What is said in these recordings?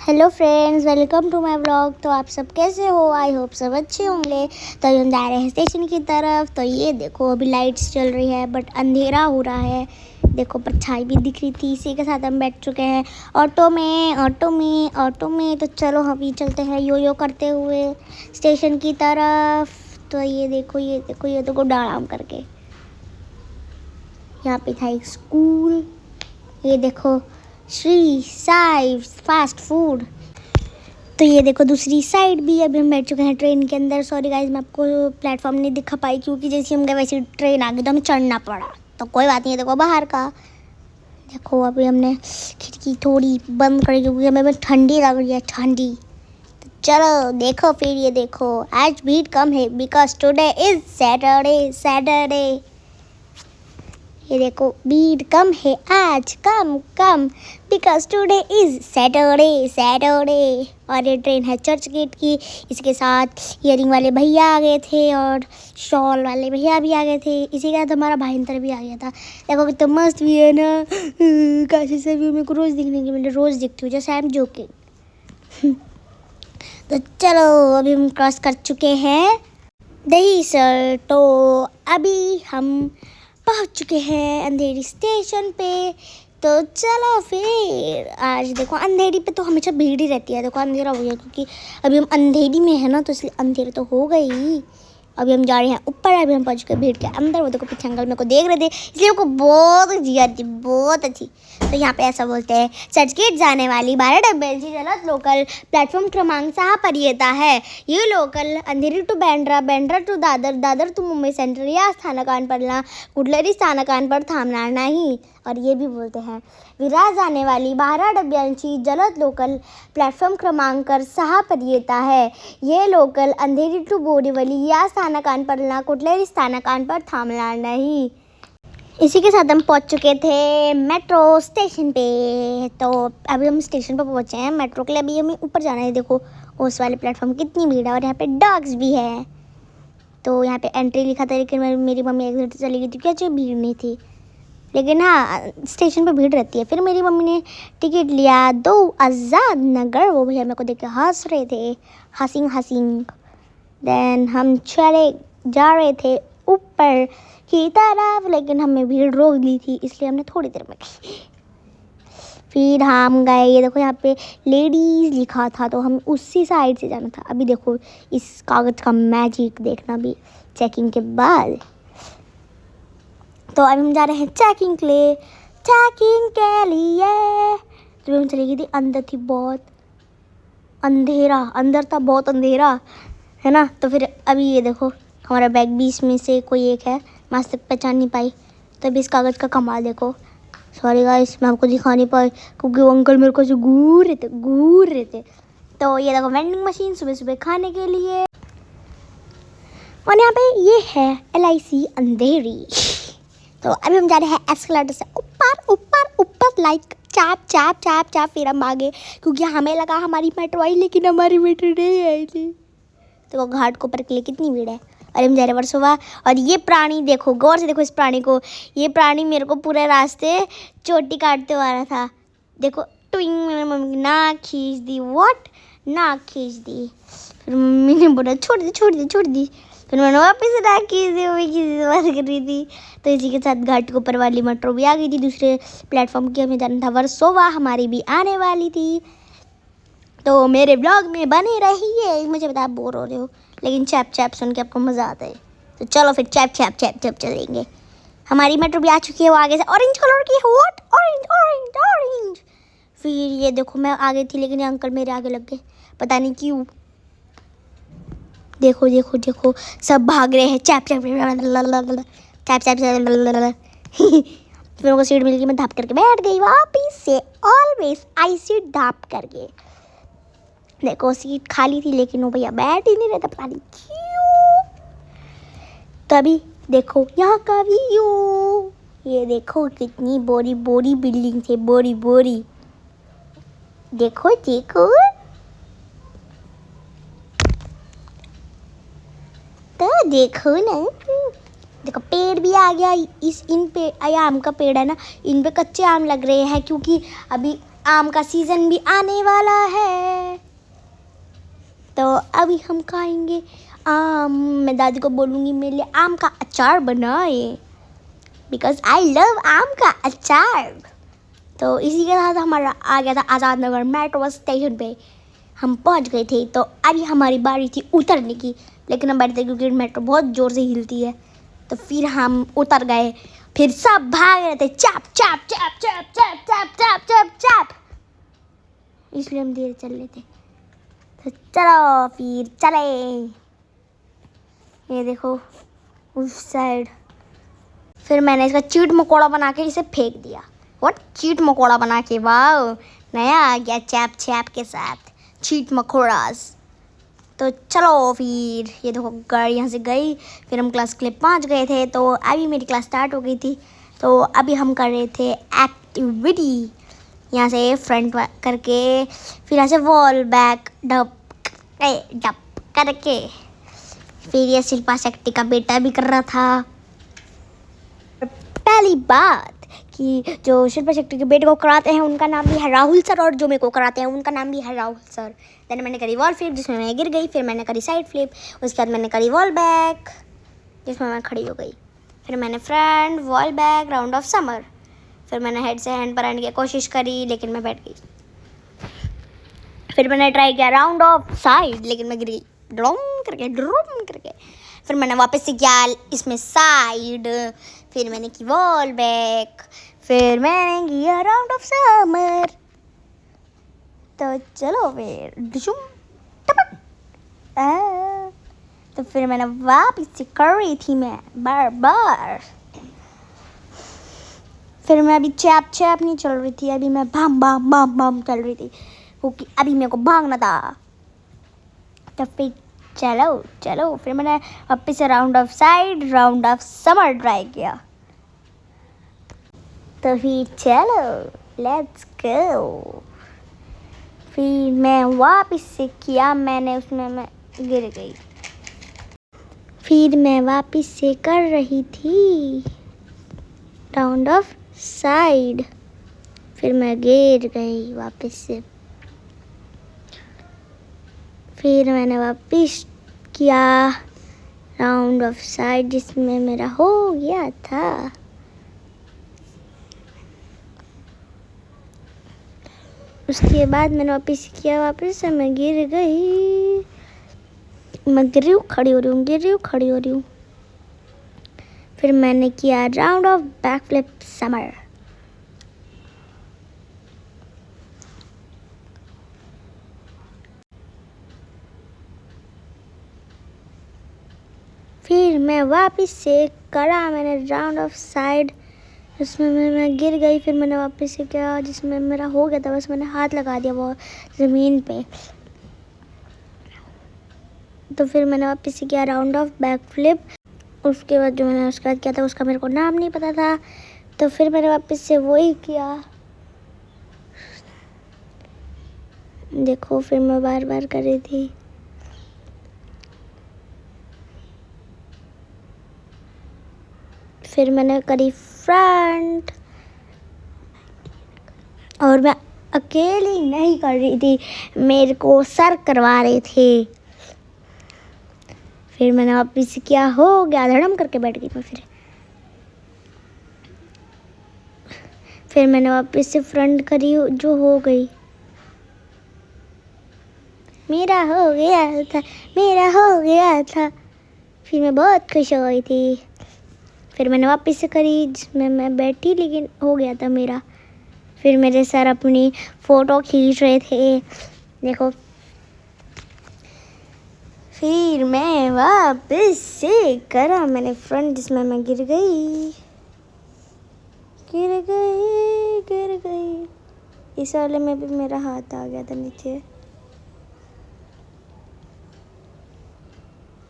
Hello friends, welcome to my vlog. तो आप सब कैसे हो? आई होप सब अच्छे होंगे। तो हम जा रहे हैं स्टेशन की तरफ। तो ये देखो, अभी लाइट्स चल रही है बट अंधेरा हो रहा है। देखो, परछाई भी दिख रही थी। इसी के साथ हम बैठ चुके हैं ऑटो में। तो चलो अभी चलते हैं यो करते हुए स्टेशन की तरफ। तो ये देखो डाड़ाम करके यहाँ पे था एक स्कूल। ये देखो, श्री साई फास्ट फूड। तो ये देखो दूसरी साइड भी। अभी हम बैठ चुके हैं ट्रेन के अंदर। सॉरी गाइस, मैं आपको प्लेटफॉर्म नहीं दिखा पाई क्योंकि जैसे हम गए वैसे ट्रेन आ गई तो हमें चढ़ना पड़ा। तो कोई बात नहीं है। देखो बाहर का, देखो अभी हमने खिड़की थोड़ी बंद करी क्योंकि हमें ठंडी लग रही है, ठंडी। तो चलो देखो, फिर ये देखो, आज भीड़ कम है बिकॉज टुडे इज सैटरडे। ये देखो, भीड़ कम है आज, come because today is Saturday. और ये ट्रेन है चर्च गेट की। इसके साथ ईयरिंग वाले भैया आ गए थे और शॉल वाले भैया भी आ गए थे। इसी के साथ हमारा भाईंतर भी आ गया था। देखो कितना मस्त भी है ना। काशी से भी मेरे को रोज़ दिखने की मिले, रोज़ दिखती हूँ जैसे आई एम जोकिंग। तो चलो अभी हम क्रॉस कर चुके हैं दहीसर। तो अभी हम पहुंच चुके हैं अंधेरी स्टेशन पे। तो चलो फिर, आज देखो अंधेरी पे तो हमेशा भीड़ ही रहती है। देखो अंधेरा हो गया क्योंकि अभी हम अंधेरी में है ना, तो इसलिए अंधेरा तो हो गई। अभी हम जा रहे हैं ऊपर। अभी हम पहुंच गए भीड़ के अंदर। वो देखो पीछे अंकल मेरे को देख रहे थे, इसलिए उनको बहुत अच्छी आती, बहुत अच्छी। तो यहाँ पे ऐसा बोलते हैं, चर्चगेट जाने वाली 12 डब्बेची जलद लोकल प्लेटफॉर्म क्रमांक 6 पर येता है। ये local Andheri to Bandra, Bandra to Dadar, Dadar to Mumbai Central या स्थानकांपरला कुठल्याही स्थानकांपर थांबणार नाही। और ये भी बोलते हैं, विरार जाने वाली 12 डब्यांची जलद लोकल प्लेटफॉर्म क्रमांक 6 पर येता है। ये लोकल अंधेरी टू बोरीवली या स्थानकांपरला कुठल्याही स्थानकांपर थांबणार नहीं। इसी के साथ हम पहुंच चुके थे मेट्रो स्टेशन पे। तो अभी हम स्टेशन पर पहुंचे हैं मेट्रो के लिए। अभी हमें ऊपर जाना है। देखो उस वाले प्लेटफॉर्म कितनी भीड़ है और यहाँ पे डॉग्स भी है। तो यहाँ पे एंट्री लिखा था, लेकिन मेरी मम्मी एग्जिट से चली गई थी, क्या भीड़ नहीं थी। लेकिन हाँ, स्टेशन पर भीड़ रहती है। फिर मेरी मम्मी ने टिकट लिया 2 आज़ाद नगर। वो भैया मेरे को देख के हंस रहे थे, हंसिंग। देन हम जा रहे थे ऊपर की तरफ, लेकिन हमें भीड़ रोक दी थी, इसलिए हमने थोड़ी देर में की। फिर हम गए, ये देखो यहाँ पे लेडीज़ लिखा था, तो हम उसी साइड से जाना था। अभी देखो इस कागज़ का मैजिक देखना भी चेकिंग के बाद। तो अभी हम जा रहे हैं चेकिंग के लिए। तो हम चली गई थी, अंदर थी बहुत अंधेरा, अंदर था बहुत अंधेरा, है ना। तो फिर अभी ये देखो, हमारा बैग 20 में से कोई एक है, मैं आज तक पहचान नहीं पाई। तो अभी इस कागज़ का कमाल देखो। सॉरी गाइस, मैं आपको दिखा नहीं पाई क्योंकि वो अंकल मेरे को से घूर रहे थे। तो ये देखो वेंडिंग मशीन सुबह सुबह खाने के लिए। और यहाँ पे ये है LIC अंधेरी। तो अभी हम जा रहे हैं एस्केलेटर से ऊपर लाइक चाप। फिर हम आगे क्योंकि हमें लगा हमारी मेट्रो आई, लेकिन हमारी मेट्रो नहीं आई थी। तो वो घाट को ऊपर के लिए कितनी भीड़ है। और हम जा रहे वर्सोवा। और ये प्राणी देखो, गौर से देखो इस प्राणी को। ये प्राणी मेरे को पूरे रास्ते चोटी काटते हुआ आ रहा था। देखो ट्विंग, मेरी मम्मी की नाक खींच दी। नाक खींच दी। फिर मम्मी ने बोला छोड़ दी। फिर मैंने वापस नाक खींच दी। मम्मी किसी से बात कर रही थी। तो इसी के साथ घाट के ऊपर वाली मेट्रो भी आ गई थी। दूसरे प्लेटफॉर्म की हमें जाना था वर्सोवा, हमारी भी आने वाली थी। तो मेरे ब्लॉग में बने रहिए। मुझे बता, आप बोर हो रहे हो, लेकिन चैप सुन के आपको मज़ा आता है। तो चलो फिर चैप चलेंगे। हमारी मेट्रो भी आ चुकी है। वो आगे से ऑरेंज कलर की है। व्हाट? ऑरेंज। फिर ये देखो, मैं आगे थी लेकिन ये अंकल मेरे आगे लग गए, पता नहीं क्यों। देखो सब भाग रहे हैं। चैप फिर उनको सीट मिल गई, मैं धाप करके बैठ गई वापिस से। ऑलवेज आई सीट धाप करके। देखो सीट खाली थी लेकिन वो भैया बैठ ही नहीं रहता, पता नहीं क्यों। तो अभी देखो यहाँ का व्यू। ये देखो कितनी बोरी बिल्डिंग थे, बोरी। देखो तो देखो ना। देखो पेड़ भी आ गया। इन पे आम का पेड़ है ना, इन पे कच्चे आम लग रहे हैं क्योंकि अभी आम का सीज़न भी आने वाला है, तो अभी हम खाएंगे आम। मैं दादी को बोलूँगी मेरे लिए आम का अचार बनाए, बिकॉज आई लव आम का अचार। तो इसी के साथ हमारा आ गया था आज़ाद नगर मेट्रो स्टेशन पे, हम पहुंच गए थे। तो अभी हमारी बारी थी उतरने की, लेकिन हम बैठते क्योंकि मेट्रो बहुत ज़ोर से हिलती है। तो फिर हम उतर गए, फिर सब भाग रहे थे चाप चाप चाप चाप चाप चाप चाप चाप चाप, इसलिए हम धीरे चल रहे थे। तो चलो फिर चले, ये देखो उस साइड। फिर मैंने इसका चीट मकोड़ा बना के इसे फेंक दिया। व्हाट, चीट मकोड़ा बना के, वाह नया आ गया चैप चैप के साथ चीट मकोड़ास। तो चलो फिर ये देखो गाड़ी यहाँ से गई, फिर हम क्लास के लिए पहुँच गए थे। तो अभी मेरी क्लास स्टार्ट हो गई थी, तो अभी हम कर रहे थे एक्टिविटी, यहाँ से फ्रंट करके, फिर यहाँ से वॉल बैक डप डप करके। फिर ये शिल्पा शेट्टी का बेटा भी कर रहा था। पहली बात कि जो शिल्पा शेट्टी के बेटे को कराते हैं उनका नाम भी है राहुल सर, और जो मेरे को कराते हैं उनका नाम भी है राहुल सर। देन मैंने करी वॉल फ्लिप जिसमें मैं गिर गई, फिर मैंने करी साइड फ्लिप, उसके बाद मैंने करी वॉल बैक जिसमें मैं खड़ी हो गई, फिर मैंने front wall back round of summer, फिर मैंने हेड से हैंड पर आने की कोशिश करी लेकिन मैं बैठ गई। फिर मैंने ट्राई किया राउंड ऑफ साइड लेकिन मैं गिर गई ड्रोम करके। फिर मैंने वापस से किया इसमें साइड, फिर मैंने की वॉल बैक, फिर मैंने किया राउंड ऑफ समर। तो चलो फिर डिशुम टपक। तो फिर मैंने वापस से कर रही थी मैं बार बार। फिर मैं अभी चैप चैप नहीं चल रही थी, अभी मैं बम बम बम बम चल रही थी, क्योंकि अभी मेरे को भागना था। तो फिर चलो फिर मैंने वापस से round of side round of summer try किया। तो फिर चलो लेट्स गो। फिर मैं वापस से किया, मैंने उसमें मैं गिर गई। फिर मैं वापस से कर रही थी राउंड ऑफ साइड, फिर मैं गिर गई वापस से। फिर मैंने वापस किया राउंड ऑफ साइड जिसमें मेरा हो गया था। उसके बाद मैंने वापस किया, वापस से मैं गिर गई। मैं गिर रही हूँ, खड़ी हो रही हूँ, गिर रही हूँ, खड़ी हो रही हूँ। फिर मैंने किया round of back flip summer. फिर मैं वापस से करा मैंने राउंड ऑफ साइड, उसमें मैं गिर गई। फिर मैंने वापस से किया जिसमें मेरा हो गया था, बस मैंने हाथ लगा दिया वो ज़मीन पे। तो फिर मैंने वापस से किया राउंड ऑफ बैक फ्लिप। उसके बाद जो मैंने उसके बाद किया था उसका मेरे को नाम नहीं पता था, तो फिर मैंने वापस से वही किया। देखो फिर मैं बार बार कर रही थी। फिर मैंने करी फ्रंट, और मैं अकेली नहीं कर रही थी, मेरे को सर करवा रहे थे। फिर मैंने वापस किया, हो गया, धड़म करके बैठ गई मैं। फिर मैंने वापस से फ्रंट करी जो हो गई, मेरा हो गया था। फिर मैं बहुत खुश हो गई थी। फिर मैंने वापस से करी जिसमें मैं बैठी लेकिन हो गया था मेरा। फिर मेरे सर अपनी फ़ोटो खींच रहे थे, देखो। फिर मैं वापस से करा मैंने फ्रंट जिसमें मैं गिर गई। इस वाले में भी मेरा हाथ आ गया था नीचे,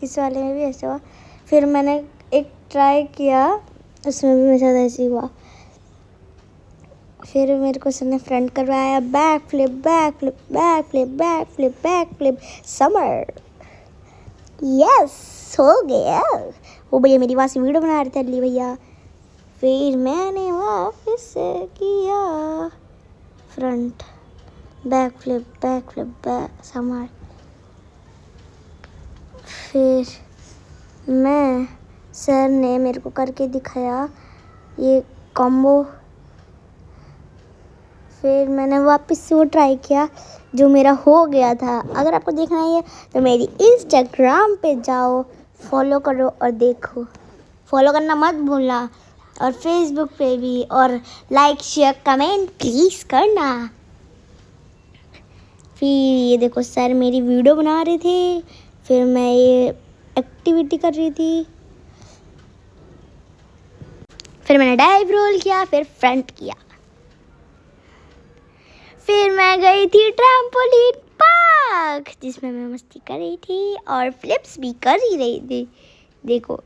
इस वाले में भी ऐसा हुआ। फिर मैंने एक ट्राई किया, उसमें भी मेरे साथ ऐसे हुआ। फिर मेरे को सर ने फ्रंट करवाया, बैक फ्लिप समर। यस, हो गया। वो भैया मेरी वहाँ से वीडियो बना रहे थे, अली भैया। फिर मैंने वापस से किया फ्रंट, बैक फ्लिप, बैक संभाल। फिर सर ने मेरे को करके दिखाया ये कॉम्बो। फिर मैंने वापस से वो ट्राई किया जो मेरा हो गया था। अगर आपको देखना है तो मेरी इंस्टाग्राम पे जाओ, फॉलो करो और देखो। फॉलो करना मत भूलना, और फेसबुक पे भी, और लाइक शेयर कमेंट प्लीज़ करना। फिर ये देखो सर मेरी वीडियो बना रहे थे, फिर मैं ये एक्टिविटी कर रही थी। फिर मैंने डाइव रोल किया, फिर फ्रंट किया। फिर मैं गई थी ट्रैम्पोलिन पार्क जिसमें मैं मस्ती कर रही थी और फ्लिप्स भी कर ही रही थी। देखो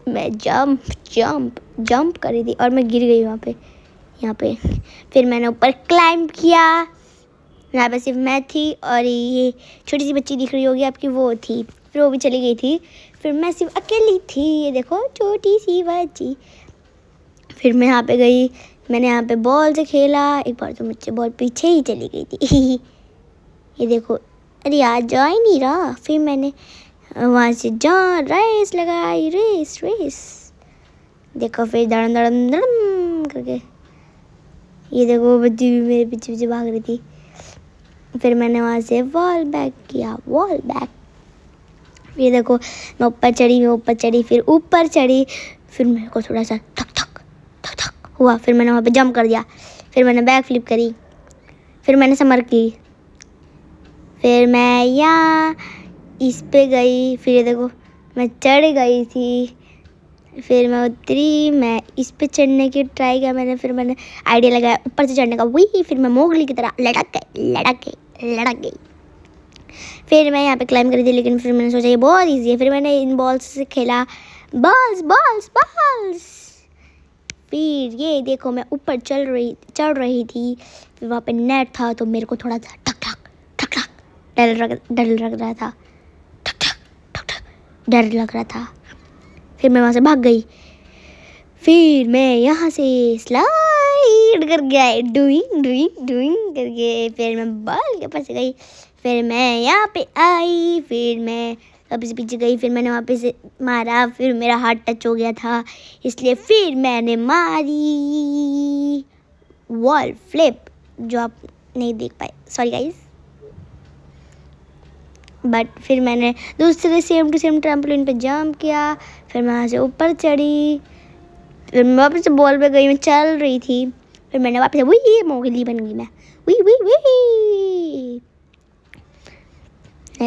मैं जंप कर रही थी और मैं गिर गई यहाँ पे। फिर मैंने ऊपर क्लाइंब किया। यहाँ पे सिर्फ मैं थी और ये छोटी सी बच्ची दिख रही होगी आपकी, वो थी। फिर वो भी चली गई थी। फिर मैं सिर्फ अकेली थी, ये देखो छोटी सी बच्ची। फिर मैं यहाँ पे गई, मैंने यहाँ पे बॉल से खेला। एक बार तो मुझसे बॉल पीछे ही चली गई थी। ये देखो, अरे यार जा ही नहीं रहा। फिर मैंने वहाँ से रेस लगाई, रेस। देखो फिर धड़म धड़म धड़म करके, ये देखो बच्ची भी मेरे पीछे भाग रही थी। फिर मैंने वहाँ से वॉल बैक किया, ये देखो मैं ऊपर चढ़ी, फिर ऊपर चढ़ी। फिर मेरे को थोड़ा सा थक हुआ। फिर मैंने वहाँ पे जंप कर दिया। फिर मैंने बैक फ्लिप करी। फिर मैंने समर की। फिर मैं यहाँ इस पे गई। फिर ये देखो मैं चढ़ गई थी। फिर मैं उतरी, मैं इस पे चढ़ने की ट्राई किया मैंने। फिर मैंने आइडिया लगाया ऊपर से चढ़ने का, वही। फिर मैं मोगली की तरह लड़क गई। फिर मैं यहाँ पे क्लाइंब करी थी, लेकिन फिर मैंने सोचा ये बहुत ईजी है। फिर मैंने इन बॉल्स से खेला, बॉल्स। फिर ये देखो मैं ऊपर चढ़ रही थी। फिर वहाँ पे नेट था तो मेरे को थोड़ा सा ठक डर लग रहा था। डर लग रहा था। फिर मैं वहाँ से भाग गई। फिर मैं यहाँ से स्लाइड कर गया, डूइंग करके। फिर मैं बॉल के पास गई। फिर मैं यहाँ पे आई। फिर मैं वापस पीछे गई। फिर मैंने वापस मारा। फिर मेरा हाथ टच हो गया था, इसलिए फिर मैंने मारी वॉल फ्लिप, जो आप नहीं देख पाए, सॉरी गाइस। बट फिर मैंने दूसरे सेम टू सेम ट्रैम्पोलिन पे जंप किया। फिर मैं वहाँ से ऊपर चढ़ी। फिर मैं वापस से बॉल पे गई, मैं चल रही थी। फिर मैंने वापस वही मोगली बन गई मैं,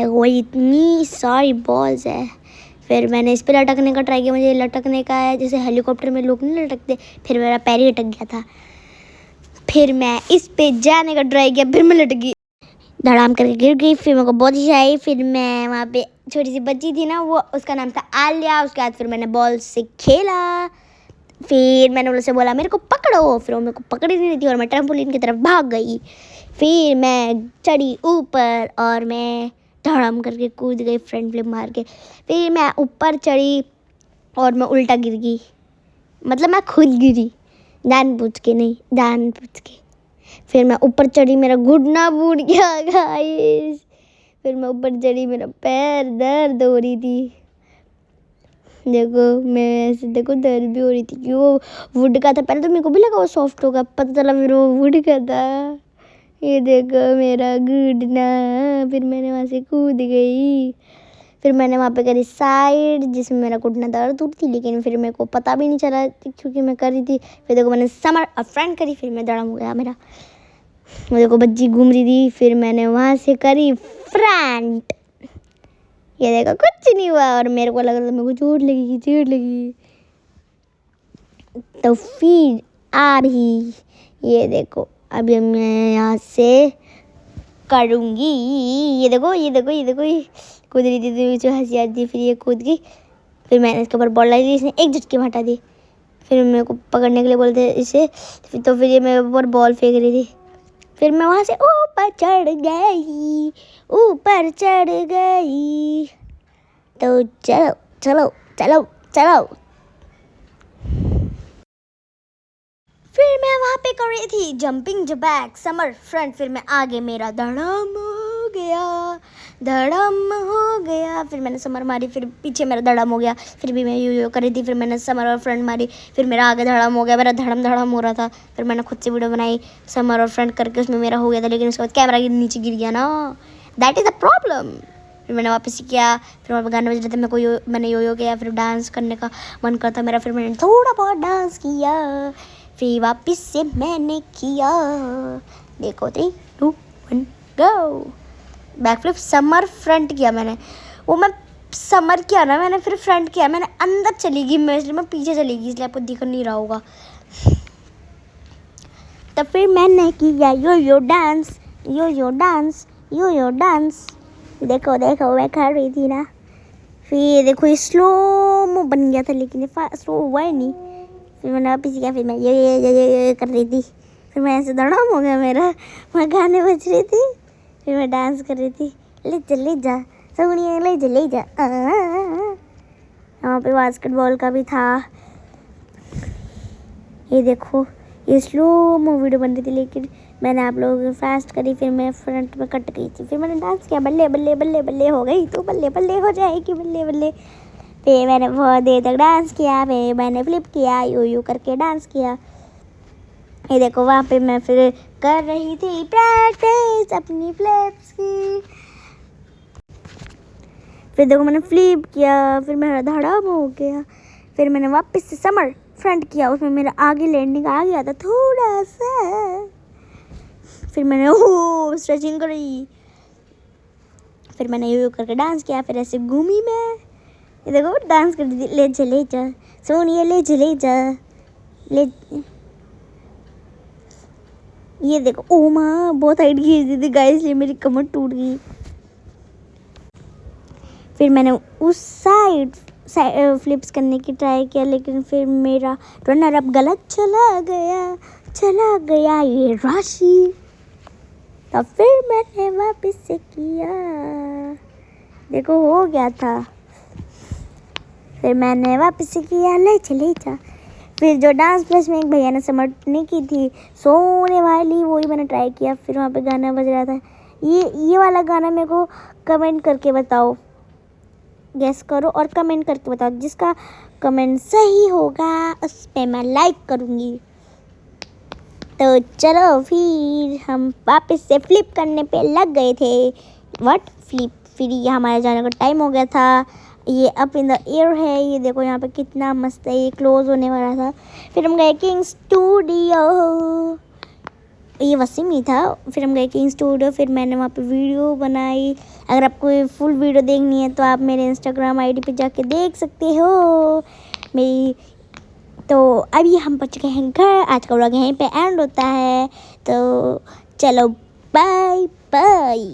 वही इतनी सारी बॉल्स है। फिर मैंने इस पर लटकने का ट्राई किया। मुझे लटकने का है जैसे हेलीकॉप्टर में लोग नहीं लटकते। फिर मेरा पैर ही अटक गया था। फिर मैं इस पे जाने का ट्राई किया, फिर मैं लटक गई, धड़ाम करके गिर गई। फिर मेरे को बहुत ही आई। फिर मैं वहाँ पे छोटी सी बच्ची थी ना, वो उसका नाम था आलिया। उसके बाद फिर मैंने बॉल से खेला। फिर मैंने उनसे बोला मेरे को पकड़ो। फिर वो मेरे को पकड़ ही नहीं थी और मैं ट्रैम्पोलिन की तरफ भाग गई। फिर मैं चढ़ी ऊपर और मैं धड़ाम करके कूद गई, फ्रंट फ्लिप मार के। फिर मैं ऊपर चढ़ी और मैं उल्टा गिर गई, मतलब मैं खुद गिरी, जानबूझ के नहीं, जानबूझ के। फिर मैं ऊपर चढ़ी, मेरा घुटना फूट गया गाइस। फिर मैं ऊपर चढ़ी, मेरा पैर दर्द हो रही थी। देखो मैं ऐसे, देखो दर्द भी हो रही थी कि वो वुड का था। पहले तो मेरे को भी लगा वो सॉफ्ट होगा, पता चला फिर वो वुड का था। ये देखो मेरा घुटना। फिर मैंने वहाँ से कूद गई। फिर मैंने वहाँ पे करी साइड, जिसमें मेरा घुटना दर्द उठ थी, लेकिन फिर मेरे को पता भी नहीं चला क्योंकि मैं कर रही थी। फिर देखो मैंने समर और फ्रंट करी, फिर मैं धड़म हो गया मेरा। वो देखो बच्ची घूम रही थी। फिर मैंने वहाँ से करी फ्रंट, ये देखो कुछ नहीं हुआ और मेरे को लग रहा था मेरे को चोट लगी। तो फिर अभी ये देखो, अभी मैं यहाँ से करूँगी। ये देखो ये कूद रही थी, जो हंसी आती थी। फिर ये कूद गई। फिर मैंने इसके ऊपर बॉल लाई दी, इसने एक झटके में हटा दी। फिर मेरे को पकड़ने के लिए बोलते इसे, तो फिर ये मेरे ऊपर बॉल फेंक रही थी। फिर मैं वहाँ से ऊपर चढ़ गई। तो चलो। फिर मैं वहाँ पे कर रही थी जंपिंग जबैक समर फ्रंट। फिर मैं आगे मेरा धड़म हो गया। फिर मैंने समर मारी, फिर पीछे मेरा धड़म हो गया। फिर भी मैं यो कर रही थी, फिर मैंने समर और फ्रंट मारी, फिर मेरा आगे धड़म हो गया। मेरा धड़म हो रहा था। फिर मैंने खुद से वीडियो बनाई समर और फ्रंट करके, उसमें मेरा हो गया था, लेकिन उसके बाद कैमरा नीचे गिर गया ना, दैट इज़ द प्रॉब्लम। फिर मैंने वापस से किया, फिर वहाँ पे गाने बज रहे थे, मेरे को मैंने यो किया, फिर डांस करने का मन करता मेरा, फिर मैंने थोड़ा बहुत डांस किया, फिर वापस से मैंने किया। देखो 3 2 1 गो। बैकफ्लिप समर फ्रंट किया मैंने, वो मैं समर किया ना मैंने, फिर फ्रंट किया मैंने, अंदर चली गई मैं, इसलिए मैं पीछे चली गई, इसलिए आपको दिख नहीं रहा होगा। तो फिर मैंने किया यो डांस। देखो मैं कर रही थी ना। फिर देखो ये स्लो मो बन गया था, लेकिन ये स्लो हुआ ही नहीं। फिर मैंने वापस किया, फिर मैं ये कर रही थी, फिर मैं ऐसे धड़ाम हो गया मेरा, मैं गाने बज रही थी, फिर मैं डांस कर रही थी, ले जा सोनिया ले जा। वहाँ पे बास्केटबॉल का भी था। ये देखो ये स्लो मो वीडियो बन रही थी, लेकिन मैंने आप लोगों को फास्ट करी, फिर मैं फ्रंट में कट गई थी। फिर मैंने डांस किया, बल्ले हो गई तो बल्ले हो जाएगी बल्ले। फिर मैंने बहुत देर तक डांस किया, फिर मैंने फ्लिप किया, यू करके डांस किया। ये देखो वहाँ पे मैं फिर कर रही थी प्रैक्टिस अपनी फ्लिप्स की। फिर देखो मैंने फ्लिप किया, फिर मेरा धड़ाम हो गया। फिर मैंने वापस से समर फ्रंट किया, उसमें मेरा आगे लैंडिंग आ गया था थोड़ा सा। फिर मैंने स्ट्रेचिंग करी, फिर मैंने यू करके डांस किया, फिर ऐसे घूमी मैं। ये देखो डांस कर दी, ले जा सोनिया ले जा। ये देखो ओ माँ बहुत हाइट खींच दी थी गाइस, इसलिए मेरी कमर टूट गई। फिर मैंने उस साइड फ्लिप्स करने की ट्राई किया, लेकिन फिर मेरा रनर अप गलत चला गया ये राशि। तब फिर मैंने वापस से किया, देखो हो गया था। फिर मैंने वापस से किया, ले जा। फिर जो डांस प्लस में एक भैया ने समझने की थी सोने वाली, वही मैंने ट्राई किया। फिर वहाँ पे गाना बज रहा था, ये वाला गाना मेरे को कमेंट करके बताओ, गेस करो और कमेंट करके बताओ। जिसका कमेंट सही होगा उस पर मैं लाइक करूँगी। तो चलो फिर हम वापस से फ्लिप करने पे लग गए थे। फ्लिप। फिर ये हमारे जाने का टाइम हो गया था। ये अप इन द एयर है, ये देखो यहाँ पे कितना मस्त है, ये क्लोज होने वाला था। फिर हम गए किंग स्टूडियो, ये वसीम ही था। फिर हम गए किंग स्टूडियो, फिर मैंने वहाँ पे वीडियो बनाई। अगर आपको फुल वीडियो देखनी है तो आप मेरे इंस्टाग्राम आईडी पे जाके देख सकते हो मेरी। तो अभी हम पहुँच चुके हैं घर, आज का व्लॉग यहीं पे एंड होता है। तो चलो बाय बाय।